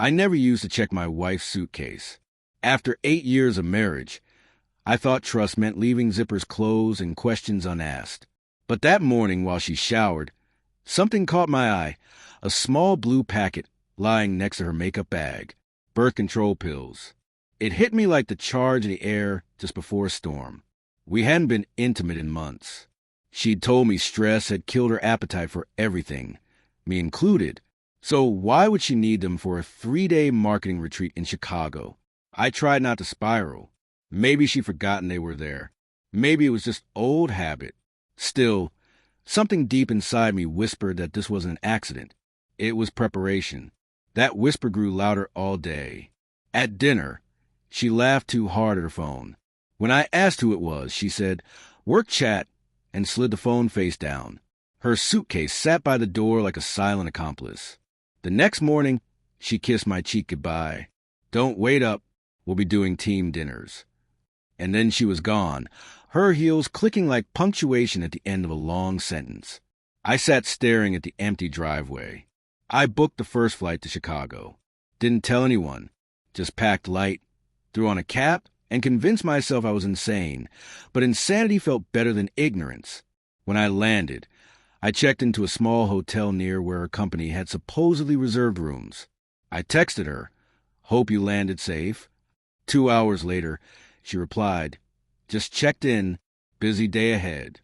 I never used to check my wife's suitcase. After 8 years of marriage, I thought trust meant leaving zippers closed and questions unasked. But that morning while she showered, something caught my eye, a small blue packet lying next to her makeup bag, birth control pills. It hit me like the charge in the air just before a storm. We hadn't been intimate in months. She'd told me stress had killed her appetite for everything, me included. So why would she need them for a 3-day marketing retreat in Chicago? I tried not to spiral. Maybe she'd forgotten they were there. Maybe it was just old habit. Still, something deep inside me whispered that this wasn't an accident. It was preparation. That whisper grew louder all day. At dinner, she laughed too hard at her phone. When I asked who it was, she said, "Work chat," and slid the phone face down. Her suitcase sat by the door like a silent accomplice. The next morning, she kissed my cheek goodbye. "Don't wait up. We'll be doing team dinners." And then she was gone, her heels clicking like punctuation at the end of a long sentence. I sat staring at the empty driveway. I booked the first flight to Chicago. Didn't tell anyone. Just packed light, threw on a cap, and convinced myself I was insane. But insanity felt better than ignorance. When I landed, I checked into a small hotel near where her company had supposedly reserved rooms. I texted her, "Hope you landed safe." 2 hours later, she replied, "Just checked in, busy day ahead."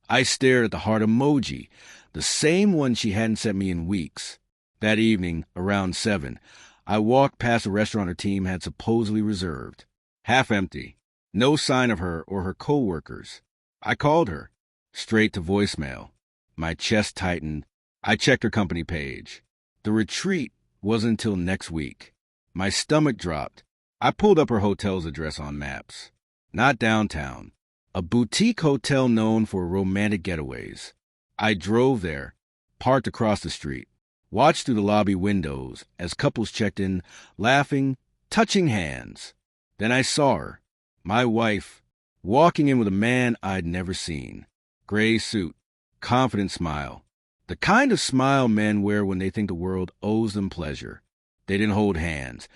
I stared at the heart emoji, the same one she hadn't sent me in weeks. That evening, around 7, I walked past a restaurant her team had supposedly reserved. Half empty. No sign of her or her co-workers. I called her. Straight to voicemail. My chest tightened. I checked her company page. The retreat wasn't until next week. My stomach dropped. I pulled up her hotel's address on maps. Not downtown. A boutique hotel known for romantic getaways. I drove there, parked across the street, watched through the lobby windows as couples checked in, laughing, touching hands. Then I saw her, my wife, walking in with a man I'd never seen. Gray suit, confident smile. The kind of smile men wear when they think the world owes them pleasure. They didn't hold hands,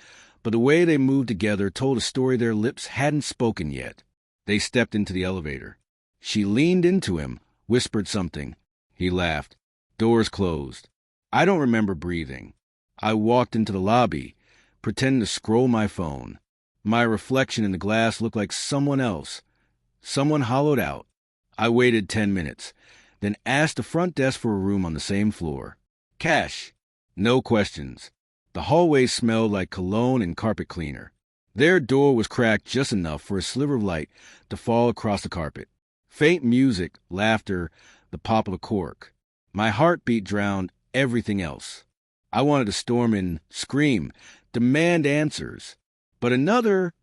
but the way they moved together told a story their lips hadn't spoken yet. They stepped into the elevator. She leaned into him, whispered something. He laughed. Doors closed. I don't remember breathing. I walked into the lobby, pretending to scroll my phone. My reflection in the glass looked like someone else. Someone hollowed out. I waited 10 minutes, then asked the front desk for a room on the same floor. Cash. No questions. The hallway smelled like cologne and carpet cleaner. Their door was cracked just enough for a sliver of light to fall across the carpet. Faint music, laughter, the pop of a cork. My heartbeat drowned everything else. I wanted to storm in, scream, demand answers. But another,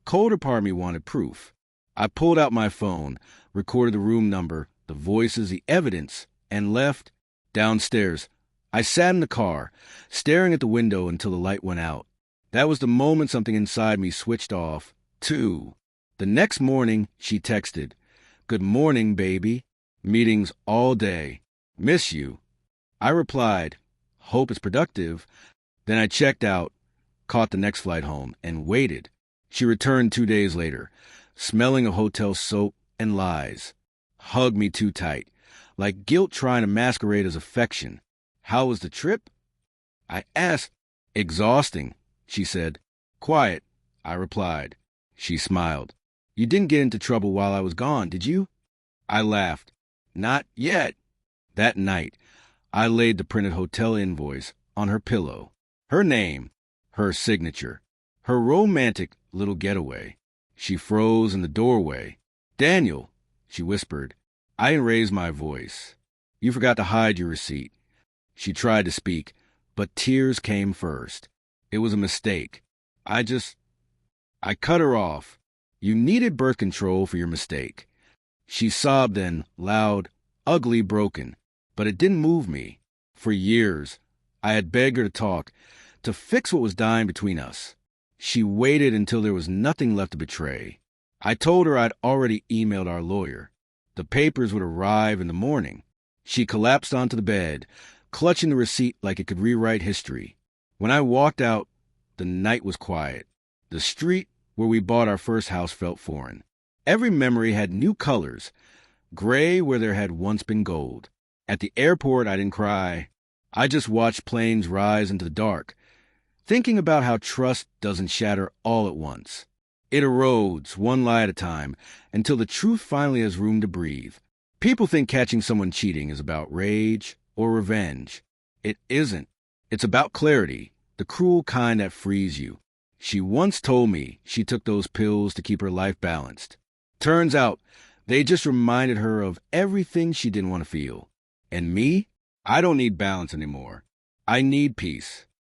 colder part of me wanted proof. I pulled out my phone, recorded the room number, the voices, the evidence, and left. Downstairs, I sat in the car, staring at the window until the light went out. That was the moment something inside me switched off, too. The next morning, she texted, "Good morning, baby. Meetings all day. Miss you." I replied, "Hope it's productive." Then I checked out, caught the next flight home, and waited. She returned 2 days later, smelling of hotel soap and lies. Hugged me too tight, like guilt trying to masquerade as affection. "How was the trip?" I asked. "Exhausting," she said. "Quiet," I replied. She smiled. "You didn't get into trouble while I was gone, did you?" I laughed. "Not yet." That night, I laid the printed hotel invoice on her pillow. Her name, her signature, her romantic little getaway. She froze in the doorway. "Daniel," she whispered. I didn't raise my voice. "You forgot to hide your receipt." She tried to speak, but tears came first. It was a mistake. I cut her off. "You needed birth control for your mistake." She sobbed then, loud, ugly, broken. But it didn't move me. For years, I had begged her to talk, to fix what was dying between us. She waited until there was nothing left to betray. I told her I'd already emailed our lawyer. The papers would arrive in the morning. She collapsed onto the bed, clutching the receipt like it could rewrite history. When I walked out, the night was quiet. The street where we bought our first house felt foreign. Every memory had new colors, gray where there had once been gold. At the airport, I didn't cry. I just watched planes rise into the dark, thinking about how trust doesn't shatter all at once. It erodes, one lie at a time, until the truth finally has room to breathe. People think catching someone cheating is about rage or revenge. It isn't. It's about clarity, the cruel kind that frees you. She once told me she took those pills to keep her life balanced. Turns out, they just reminded her of everything she didn't want to feel. And me? I don't need balance anymore. I need peace.